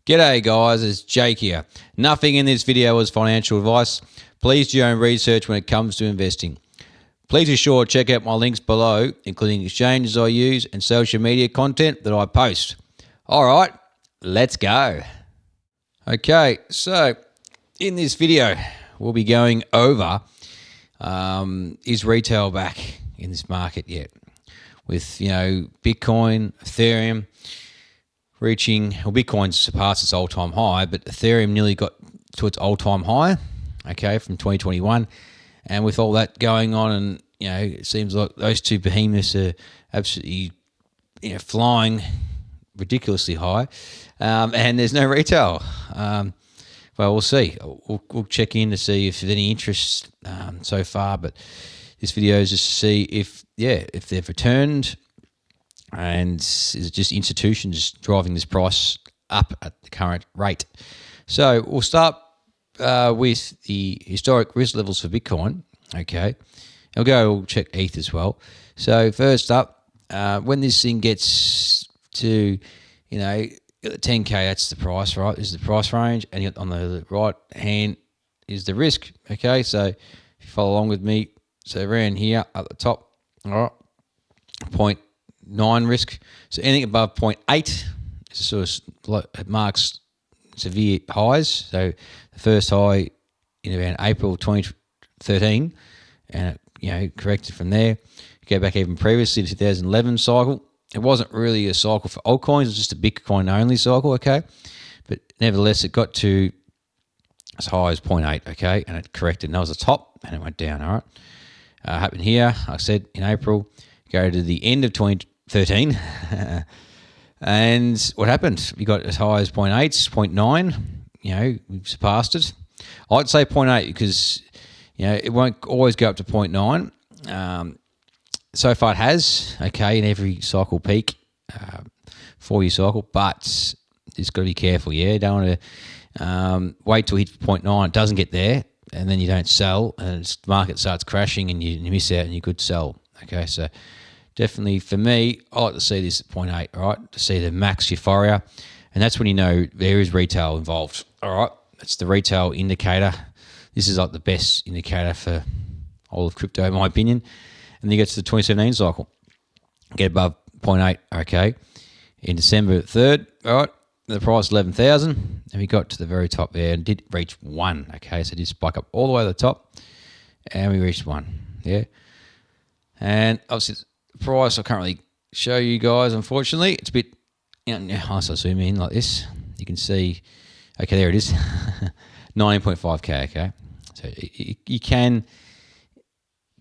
G'day guys, it's Jake here. Nothing in this video is financial advice. Please do your own research when it comes to investing. Please be sure to check out my links below, including exchanges I use and social media content that I post. All right, let's go. Okay, so in this video, we'll be going over is retail back in this market yet? With, Bitcoin, Ethereum reaching, well, Bitcoin surpassed its all-time high, but Ethereum nearly got to its all-time high, okay, from 2021. And with all that going on, and, it seems like those two behemoths are absolutely, flying ridiculously high, and there's no retail. Well, we'll see. We'll check in to see if there's any interest so far, but this video is just to see if they've returned, and is it just institutions driving this price up at the current rate. So we'll start with the historic risk levels for Bitcoin. Okay, we'll check ETH as well. So first up, when this thing gets to, the 10K, that's the price, right? This is the price range, and on the right hand is the risk. Okay, so if you follow along with me, so around here at the top, all right, 0.9 risk. So anything above 0.8 is it marks severe highs. So the first high in around April 2013, and it corrected from there. Go back even previously to 2011 cycle. It wasn't really a cycle for altcoins; it was just a Bitcoin only cycle. Okay, but nevertheless, it got to as high as 0.8. Okay, and it corrected, and that was the top, and it went down. All right, happened here. Like I said in April. Go to the end of 2013, and what happened? We got as high as 0.8, 0.9. We surpassed it. I'd say 0.8 because it won't always go up to 0.9. So far it has, okay, in every cycle peak, 4-year cycle, but just got to be careful. You don't want to wait till it hits 0.9. It doesn't get there, and then you don't sell, and the market starts crashing, and you miss out, and you could sell. Okay, so definitely for me, I like to see this at 0.8, all right, to see the max euphoria, and that's when there is retail involved. All right, that's the retail indicator. This is like the best indicator for all of crypto, in my opinion. And then you get to the 2017 cycle, get above 0.8, okay. In December 3rd, all right, the price 11,000, and we got to the very top there and did reach 1, okay. So it did spike up all the way to the top, and we reached 1, yeah. And obviously the price I can't really show you guys, unfortunately. It's a bit, unless I zoom in like this, you can see, okay, there it is, 19.5K, okay. So you can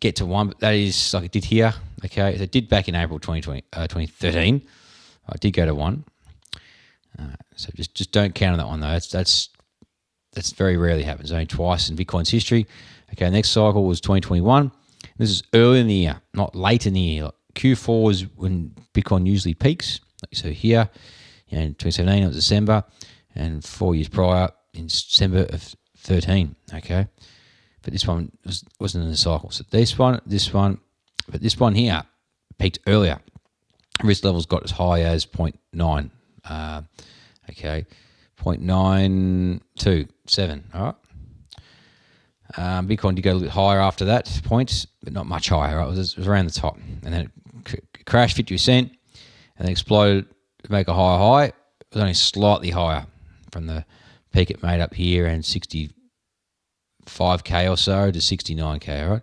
get to 1, but that is like it did here, okay. So it did back in April 2013. I did go to 1. So just don't count on that one though. That's very rarely happens. Only twice in Bitcoin's history. Okay, next cycle was 2021. This is early in the year, not late in the year. Like Q4 is when Bitcoin usually peaks. So here, in 2017 it was December, and 4 years prior in December of 13. Okay, but this one wasn't in the cycle. So this one, but this one here peaked earlier. Risk levels got as high as 0.9. Okay, 0.927. All right. Bitcoin did go a little bit higher after that point, but not much higher. Right? It was around the top, and then it crashed 50%, and then exploded to make a higher high. It was only slightly higher from the peak it made up here, and 65K or so to 69K. Right,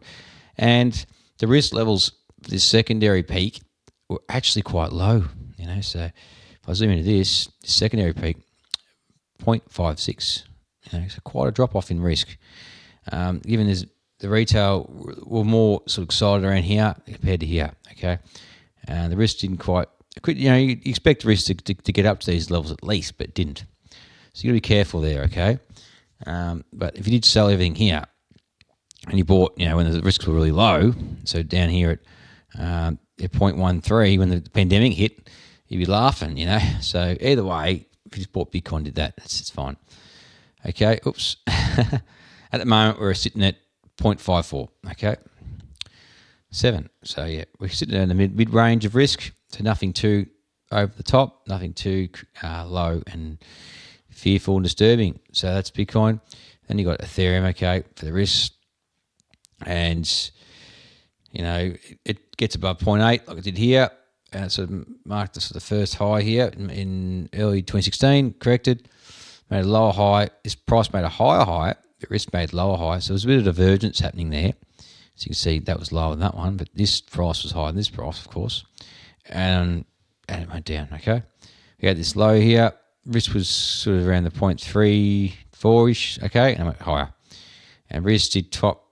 and the risk levels for this secondary peak were actually quite low. So if I zoom into this secondary peak, 0.56. So quite a drop off in risk. Given the retail were more sort of excited around here compared to here, okay? And the risk didn't quite, you expect the risk to get up to these levels at least, but it didn't. So you got to be careful there, okay? But if you did sell everything here, and you bought, when the risks were really low, so down here at 0.13 when the pandemic hit, you'd be laughing, So either way, if you just bought Bitcoin, did that, it's fine. Okay, oops. At the moment, we're sitting at 0.54, okay? 7. So, yeah, we're sitting in the mid-range of risk, so nothing too over the top, nothing too low, and fearful and disturbing. So that's Bitcoin. Then you got Ethereum, okay, for the risk. And, it gets above 0.8 like it did here. And it sort of marked the first high here in early 2016, corrected, made a lower high. This price made a higher high, the risk made lower high. So there was a bit of divergence happening there. So you can see that was lower than that one, but this price was higher than this price, of course. And it went down, okay? We had this low here. Risk was sort of around the 0.34-ish, okay? And it went higher. And risk did top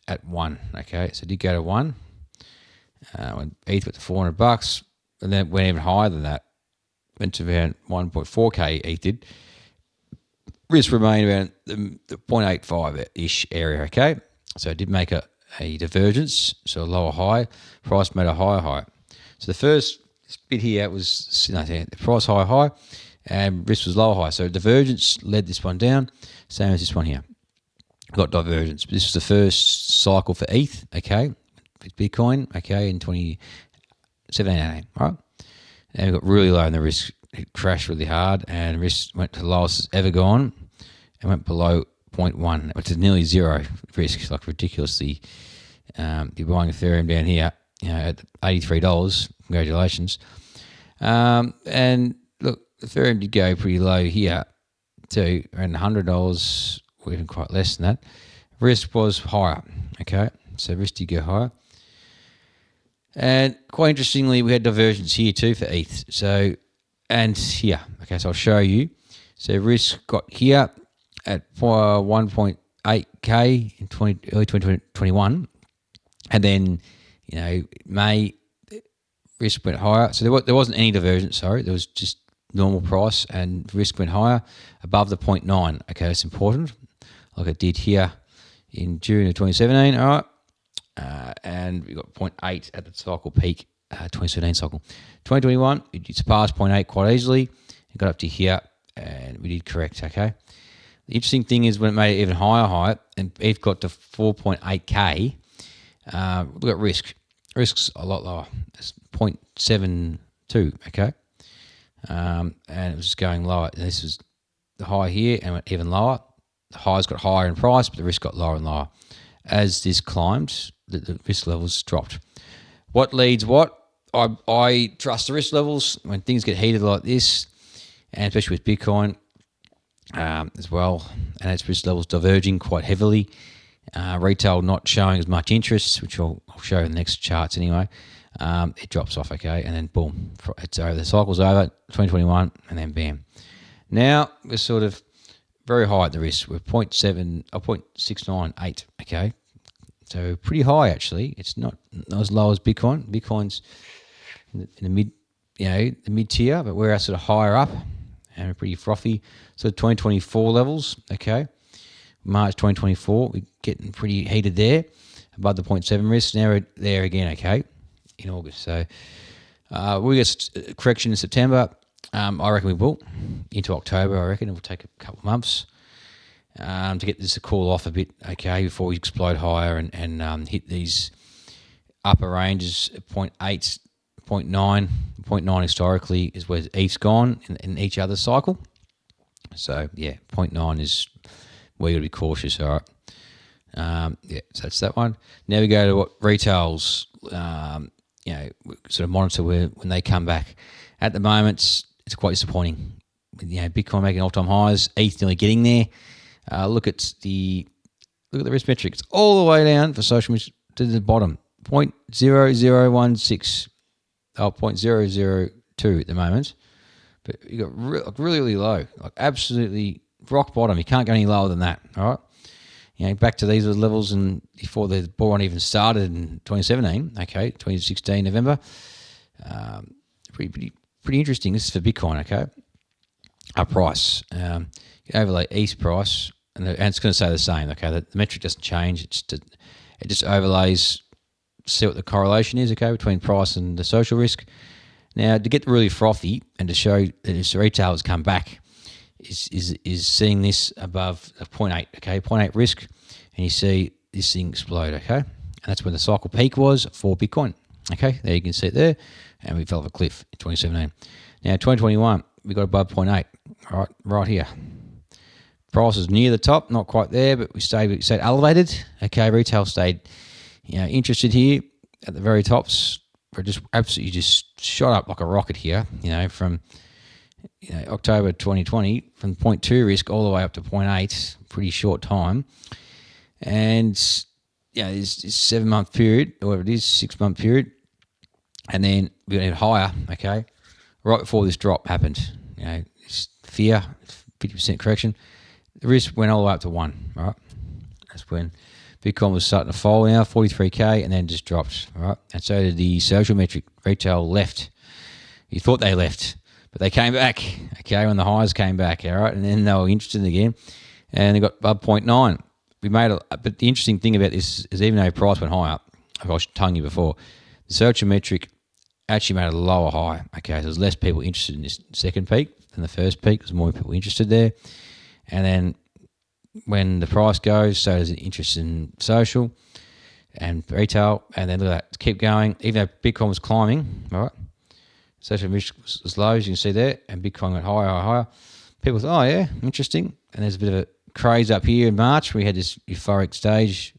at 1, okay? So it did go to 1. When ETH went to $400, and then it went even higher than that. Went to around 1.4K ETH did. Risk remained around the 0.85-ish area, okay? So it did make a divergence, so a lower high. Price made a higher high. So the first bit here was the price high, and risk was lower high. So divergence led this one down, same as this one here. Got divergence. This was the first cycle for ETH, okay, with Bitcoin, okay, in 2017-18, right? And we got really low in the risk. It crashed really hard, and risk went to the lowest it's ever gone, and went below 0.1, which is nearly zero risk, like ridiculously. You're buying Ethereum down here, at $83. Congratulations. And look, Ethereum did go pretty low here to around $100, or even quite less than that. Risk was higher, okay? So risk did go higher. And quite interestingly, we had divergence here too for ETH. So, and here, okay, so I'll show you. So risk got here at 1.8K in early 2021. And then, May, risk went higher. So there wasn't any divergence, sorry. There was just normal price, and risk went higher above the 0.9. Okay, that's important, like it did here in June of 2017. All right. And we got 0.8 at the cycle peak, 2017 cycle. 2021, it surpassed 0.8 quite easily. It got up to here, and we did correct, okay? The interesting thing is when it made it even higher high, and it got to 4.8K, look at risk. Risk's a lot lower. It's 0.72, okay? And it was going lower. And this was the high here and went even lower. The highs got higher in price, but the risk got lower and lower. As this climbed, the risk levels dropped. What leads what? I trust the risk levels when things get heated like this, and especially with Bitcoin as well, and its risk levels diverging quite heavily. Retail not showing as much interest, which I'll show in the next charts anyway. It drops off, okay, and then boom, it's over. The cycle's over, 2021, and then bam. Now we're sort of very high at the risk. We're 0.698, okay, so pretty high actually. It's not as low as Bitcoin. Bitcoin's in the mid, the mid tier, but we're sort of higher up, and we're pretty frothy. So 2024 levels, okay. March 2024, we're getting pretty heated there, above the 0.7 risk. Now we're there again, okay, in August. So we get a correction in September. I reckon we will. Into October, I reckon it will take a couple of months to get this to cool off a bit, okay, before we explode higher and hit these upper ranges, 0.8, 0.9. 0.9 historically is where ETH's gone in each other cycle. So, yeah, 0.9 is where you got to be cautious, all right. So that's that one. Now we go to what retails, sort of monitor when they come back. At the moment, it's quite disappointing. Bitcoin making all-time highs, ETH nearly getting there. Look at the risk metrics all the way down for social media to the bottom, 0.0016, 0.002 at the moment. But you got really, really low, like absolutely rock bottom. You can't go any lower than that. All right. Back to these levels and before the bull run even started in 2017. Okay, 2016 November. Pretty interesting. This is for Bitcoin. Okay, our price. You overlay ETH price, and it's going to say the same. Okay, the metric doesn't change. It just overlays. See what the correlation is. Okay, between price and the social risk. Now, to get really frothy and to show that this retail has come back, is seeing this above a 0.8, okay, 0.8 risk, and you see this thing explode, okay? And that's when the cycle peak was for Bitcoin, okay? There you can see it there, and we fell off a cliff in 2017. Now, 2021, we got above 0.8, right here. Price was near the top, not quite there, but we stayed elevated. Okay, retail stayed, interested here at the very tops. We're just absolutely just shot up like a rocket here, from October 2020, from 0.2 risk all the way up to 0.8, pretty short time. And this 7-month period, or whatever it is, 6-month period, and then we went higher, okay, right before this drop happened. This fear, 50% correction, the risk went all the way up to 1, all right? That's when Bitcoin was starting to fall now, 43K, and then just dropped, all right? And so did the social metric retail left. You thought they left, but they came back, okay, when the highs came back, all right? And then they were interested again, and they got above 0.9. But the interesting thing about this is even though price went higher, I was telling you before, the social metric actually made a lower high, okay? So there's less people interested in this second peak than the first peak. There's more people interested there. And then when the price goes, so does the interest in social and retail. And then look at that, keep going. Even though Bitcoin was climbing, all right, social risk was low, as you can see there, and Bitcoin went higher, higher, higher. People thought, oh yeah, interesting. And there's a bit of a craze up here in March. We had this euphoric stage,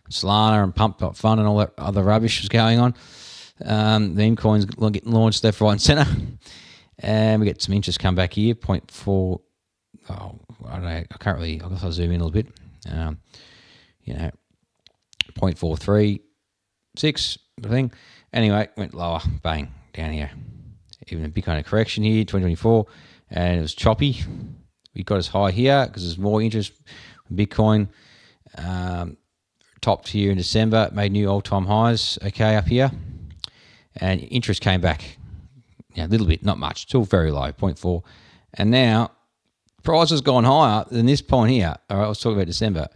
Solana and Pump Fund and all that other rubbish was going on. The meme coins getting launched left, right, and centre. And we get some interest come back here, 0.4. Oh, I don't know. I can't really. I guess I'll zoom in a little bit. 0.436 thing. Anyway, went lower. Bang, down here. Even a big kind of correction here, 2024, and it was choppy. We got as high here because there's more interest in Bitcoin. Topped here in December, made new all-time highs. Okay, up here, and interest came back. A little bit, not much. Still very low, 0.4, and now. Price has gone higher than this point here. All right, I was talking about December.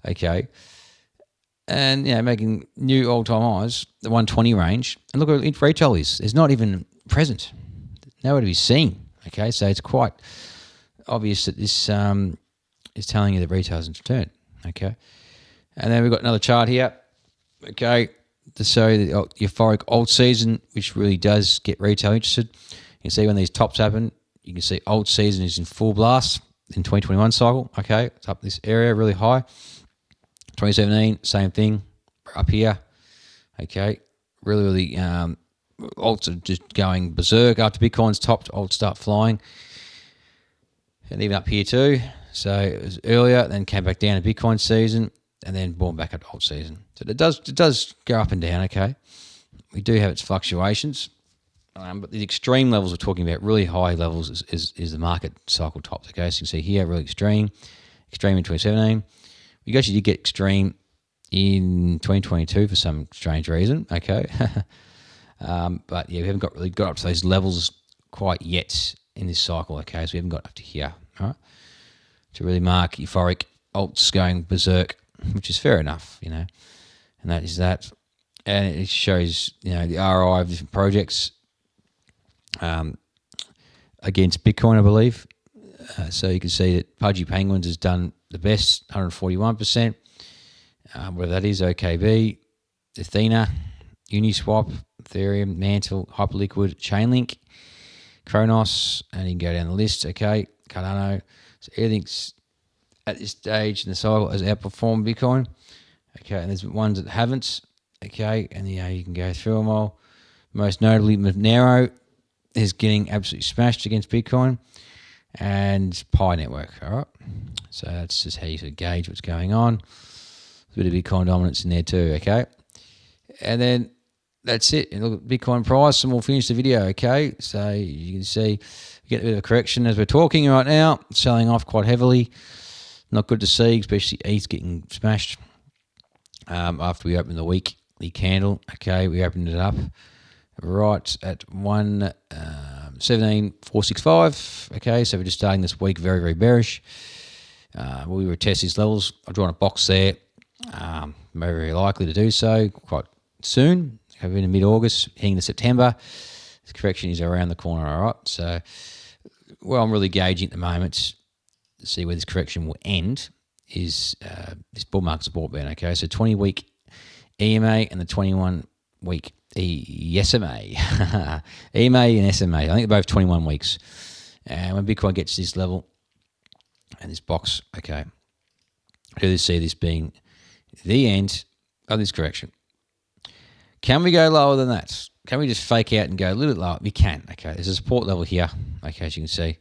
Okay. And, making new all-time highs, the 120 range. And look at retail is. It's not even present. Nowhere to be seen. Okay, so it's quite obvious that this is telling you that retail hasn't returned. Okay. And then we've got another chart here. Okay. To show the euphoric old season, which really does get retail interested. You can see when these tops happen, you can see old season is in full blast in 2021 cycle. Okay, it's up this area really high. 2017, same thing. We're up here. Okay, really, alts are just going berserk after Bitcoin's topped. Alts start flying, and even up here too. So it was earlier, then came back down to Bitcoin season, and then born back up to alt season. So it does go up and down. Okay, we do have its fluctuations. But the extreme levels we're talking about, really high levels, is the market cycle tops. Okay, so you can see here, really extreme in 2017. We actually did get extreme in 2022 for some strange reason. Okay, but we haven't really got up to those levels quite yet in this cycle. Okay, so we haven't got up to here. All right, to really mark euphoric alts going berserk, which is fair enough, and that is that. And it shows the ROI of different projects. Against Bitcoin, I believe. So you can see that Pudgy Penguins has done the best, 141%. Whether that is OKB, Athena, Uniswap, Ethereum, Mantle, Hyperliquid, Chainlink, Kronos, and you can go down the list. Okay, Cardano. So everything's at this stage in the cycle has outperformed Bitcoin. Okay, and there's ones that haven't. Okay, and you can go through them all. Most notably, Monero is getting absolutely smashed against Bitcoin, and Pi Network. All right, so that's just how you sort of gauge what's going on. A bit of Bitcoin dominance in there too. Okay, and then that's it. And look at Bitcoin price, and we'll finish the video. Okay, so you can see we get a bit of a correction as we're talking right now, selling off quite heavily. Not good to see, especially ETH getting smashed after we opened the weekly candle. Okay, we opened it up right at 117,465. Okay, so we're just starting this week very, very bearish. We will test these levels. I've drawn a box there. Very, very likely to do so quite soon. We're in mid-August, heading to September. This correction is around the corner, all right? So, well, I'm really gauging at the moment to see where this correction will end is this bull market support band, okay? So 20-week EMA and the 21-week SMA. EMA and SMA. I think they're both 21 weeks. And when Bitcoin gets to this level, and this box. Okay, I do see this being the end of this correction. Can we go lower than that? Can we just fake out and go a little bit lower? We can. Okay, there's a support level here. Okay, as you can see,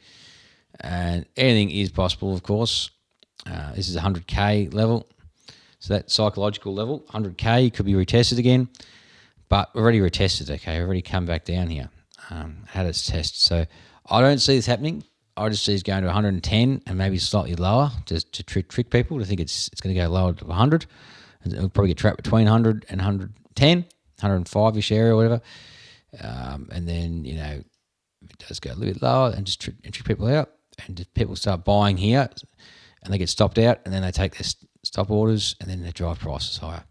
and anything is possible, of course. This is a 100k level, so that psychological level, 100k could be retested again, but we've already retested. Okay, we've already come back down here, had its test. So I don't see this happening. I just see it's going to 110 and maybe slightly lower to trick people to think it's going to go lower to 100. And it'll probably get trapped between 100 and 110, 105-ish area or whatever. And then, if it does go a little bit lower and just trick people out, and just people start buying here and they get stopped out, and then they take their stop orders, and then they drive prices higher.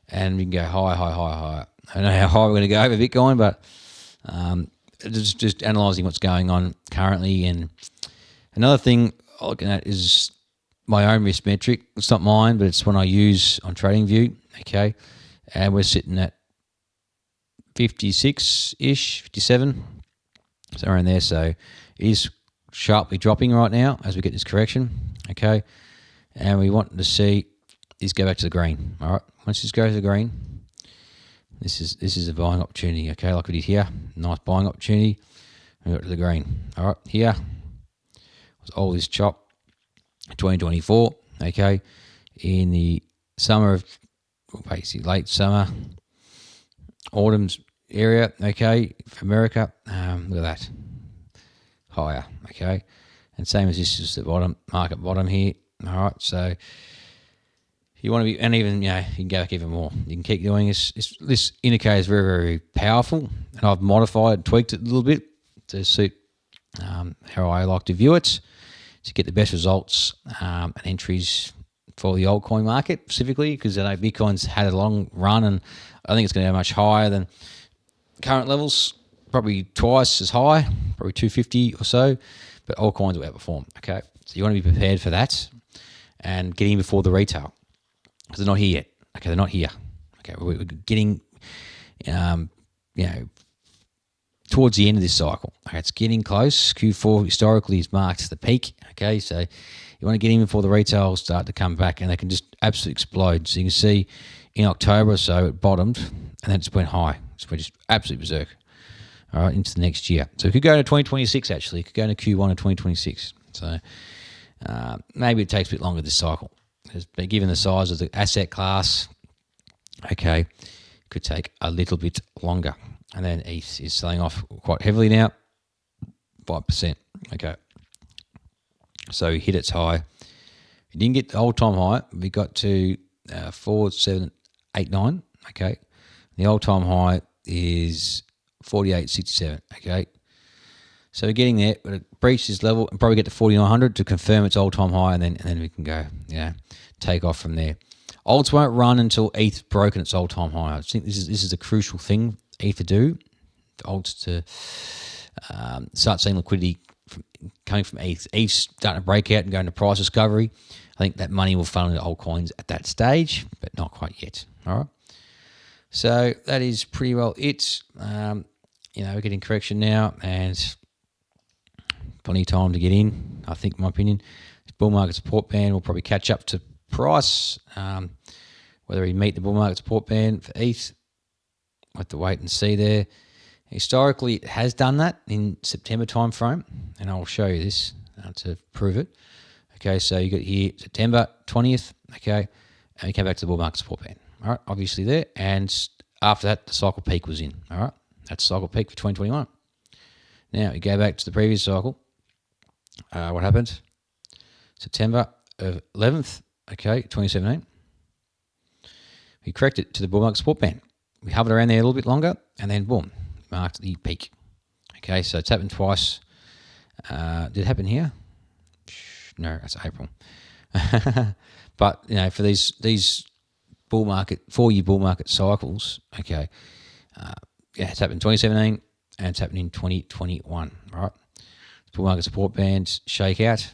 And we can go higher. I don't know how high we're going to go with Bitcoin, but just analysing what's going on currently. And another thing I'm looking at is my own risk metric. It's not mine, but it's one I use on TradingView. Okay, and we're sitting at 56-ish, 57, somewhere in there. So it is sharply dropping right now as we get this correction. Okay, and we want to see this go back to the green. All right, once this goes to the green, this is a buying opportunity. Okay, like we did here, nice buying opportunity. We got to the green. All right, here was all this chop, 2024. Okay, in the summer of, basically late summer, autumn's area. Okay, for America, look at that, higher. Okay, and same as this is the bottom, market bottom here. All right, so you want to be, and even, you can go back even more. You can keep doing this. This indicator is very, very powerful, and I've modified, tweaked it a little bit to suit how I like to view it, to get the best results and entries for the altcoin market specifically, because I know Bitcoin's had a long run, and I think it's going to go much higher than current levels, probably twice as high, probably 250 or so, but altcoins will outperform. Okay, so you want to be prepared for that and get in before the retail, because they're not here yet. Okay, they're not here. Okay, we're getting, towards the end of this cycle. Okay, it's getting close. Q4 historically is marked the peak. Okay, so you want to get in before the retail start to come back, and they can just absolutely explode. So you can see in October or so it bottomed, and then it just went high. It's just absolutely berserk. All right, into the next year. So it could go to 2026 actually. It could go into Q1 of 2026. So maybe it takes a bit longer this cycle. But given the size of the asset class, okay, it could take a little bit longer. And then ETH is selling off quite heavily now, 5%. Okay, so we hit its high. We didn't get the all-time high. We got to 4789. Okay, the all-time high is 4867. Okay, so we're getting there, but it breached this level and probably get to 4900 to confirm its all-time high, and then we can go, take off from there. Alts won't run until ETH's broken its all-time high. I think this is a crucial thing ETH to do, for alts to start seeing liquidity coming from ETH. ETH's starting to break out and go into price discovery. I think that money will funnel into altcoins at that stage, but not quite yet. All right. So that is pretty well it. We're getting correction now, and plenty of time to get in. I think, in my opinion, this bull market support band will probably catch up to price. Whether we meet the bull market support band for ETH, we'll have to wait and see there. Historically, it has done that in September timeframe, and I'll show you this to prove it. Okay, so you got here September 20th. Okay, and we came back to the bull market support band. All right, obviously there, and after that, the cycle peak was in. All right, that's cycle peak for 2021. Now you go back to the previous cycle. What happened? September 11th. Okay, 2017. We corrected to the bull market support band. We hovered around there a little bit longer, and then boom, marked the peak. Okay, so it's happened twice. Did it happen here? No, that's April. But for these bull market 4-year bull market cycles, okay, it's happened in 2017 and it's happened in 2021. All right, bull market support bands shake out.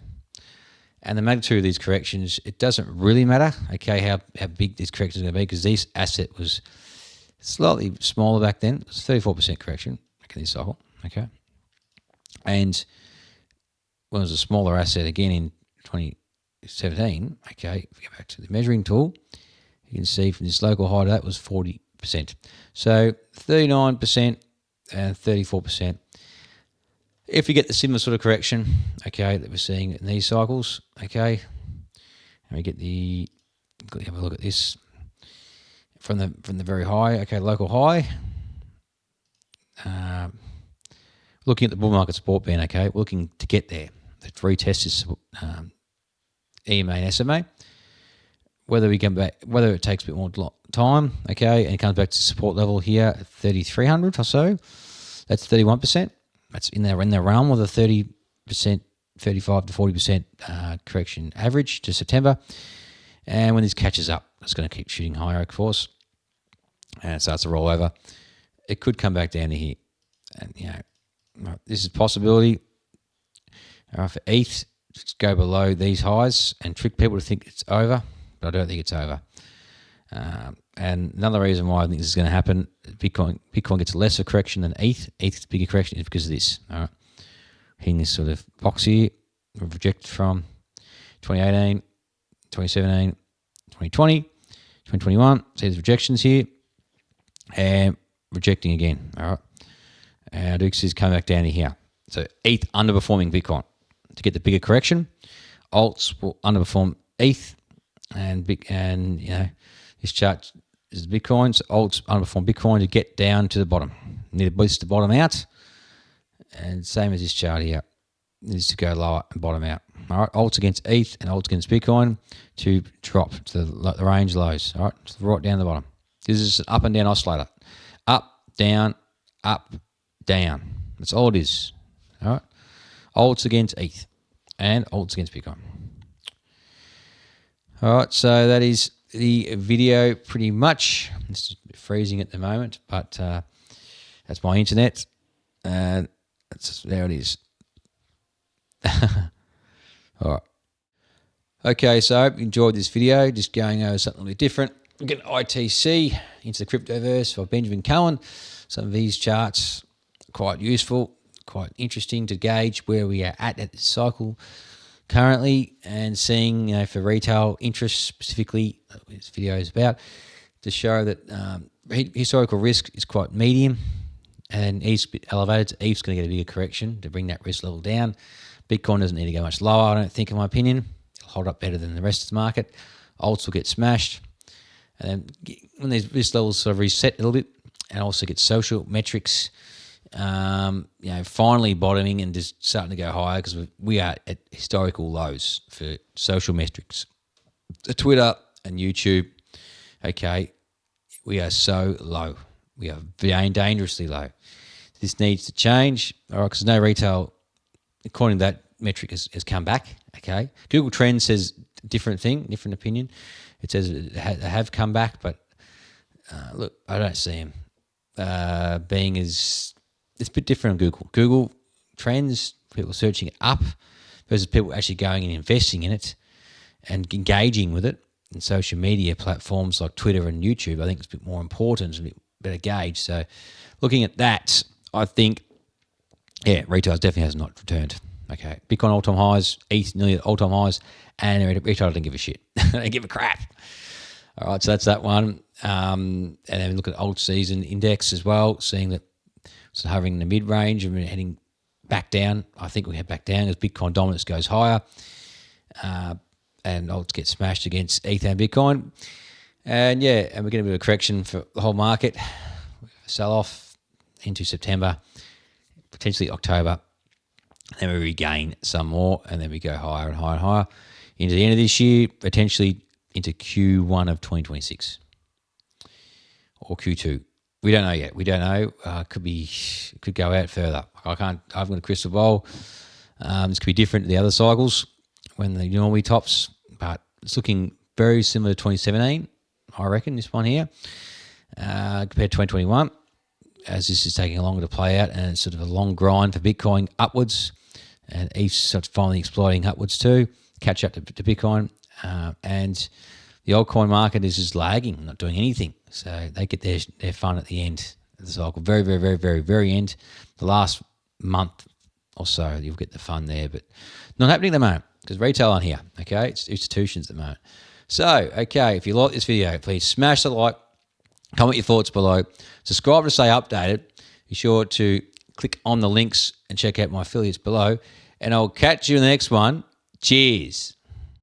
And the magnitude of these corrections, it doesn't really matter, okay, how big these corrections are going to be, because this asset was slightly smaller back then. It was 34% correction back in this cycle, okay? And when it was a smaller asset, again, in 2017, okay, if we go back to the measuring tool, you can see from this local high to that was 40%. So 39% and 34%. If you get the similar sort of correction, okay, that we're seeing in these cycles, okay, and we get the, have a look at this from the very high, okay, local high. Looking at the bull market support band, okay, we're looking to get there. Let's retest this EMA and SMA. Whether we come back, whether it takes a bit more time, okay, and it comes back to support level here at 3,300 or so, that's 31%. That's in the realm of the 30%, 35 to 40% correction average to September. And when this catches up, it's going to keep shooting higher, of course, and it starts to roll over. It could come back down to here, and this is a possibility. For ETH, just go below these highs and trick people to think it's over, but I don't think it's over. And another reason why I think this is going to happen, Bitcoin gets a lesser correction than ETH. ETH's bigger correction is because of this. All right, hitting this sort of box here, we've rejected from 2018, 2017, 2020, 2021. See there's rejections here, and rejecting again. All right, and Dukes is coming back down to here. So ETH underperforming Bitcoin. To get the bigger correction, alts will underperform ETH, and this chart is Bitcoin. So alts underperform Bitcoin to get down to the bottom. Need to boost the bottom out, and same as this chart here, it needs to go lower and bottom out. All right, alts against ETH and alts against Bitcoin to drop to the range lows. All right, so right down the bottom. This is an up and down oscillator. Up, down, up, down. That's all it is. All right. Alts against ETH and alts against Bitcoin. All right, so that is the video pretty much. It's just freezing at the moment, but that's my internet, and there it is. All right. Okay, so I hope you enjoyed this video. Just going over something a bit different. We're getting ITC into the cryptoverse for Benjamin Cohen. Some of these charts are quite useful, quite interesting to gauge where we are at this cycle currently, and seeing, for retail interest specifically, what this video is about, to show that historical risk is quite medium and ETH's a bit elevated. So ETH's going to get a bigger correction to bring that risk level down. Bitcoin doesn't need to go much lower, I don't think, in my opinion. It'll hold up better than the rest of the market. Alts will get smashed. And then when these risk levels sort of reset a little bit, and also get social metrics finally bottoming and just starting to go higher, because we are at historical lows for social metrics. Twitter and YouTube, okay, we are so low. We are dangerously low. This needs to change, all right, because no retail, according to that metric, has come back, okay. Google Trends says different opinion. It says they have come back, but look, I don't see them being as... It's a bit different on Google. Google Trends, people searching it up versus people actually going and investing in it and engaging with it. And social media platforms like Twitter and YouTube, I think it's a bit more important, it's a bit better gauge. So looking at that, I think, retail definitely has not returned. Okay, Bitcoin all-time highs, ETH nearly at all-time highs, and retail don't give a shit. They don't give a crap. All right, so that's that one. And then we look at old season index as well, seeing that it's hovering in the mid-range and we're heading back down. I think we head back down as Bitcoin dominance goes higher, and alts get smashed against ETH and Bitcoin. And we're getting a bit of a correction for the whole market. Sell-off into September, potentially October. Then we regain some more, and then we go higher and higher and higher into the end of this year, potentially into Q1 of 2026 or Q2. We don't know yet. We don't know. Could go out further. I haven't got a crystal ball. This could be different to the other cycles when they normally tops, but it's looking very similar to 2017, I reckon, this one here, compared to 2021, as this is taking longer to play out, and it's sort of a long grind for Bitcoin upwards, and ETH's sort of finally exploding upwards too, catch up to Bitcoin, and the altcoin market is just lagging, not doing anything. So they get their fun at the end of the cycle, very, very, very, very, very end. The last month or so, you'll get the fun there, but not happening at the moment. because retail aren't here, okay? It's institutions at the moment. So, okay, if you like this video, please smash the like, comment your thoughts below, subscribe to stay updated. Be sure to click on the links and check out my affiliates below. And I'll catch you in the next one. Cheers.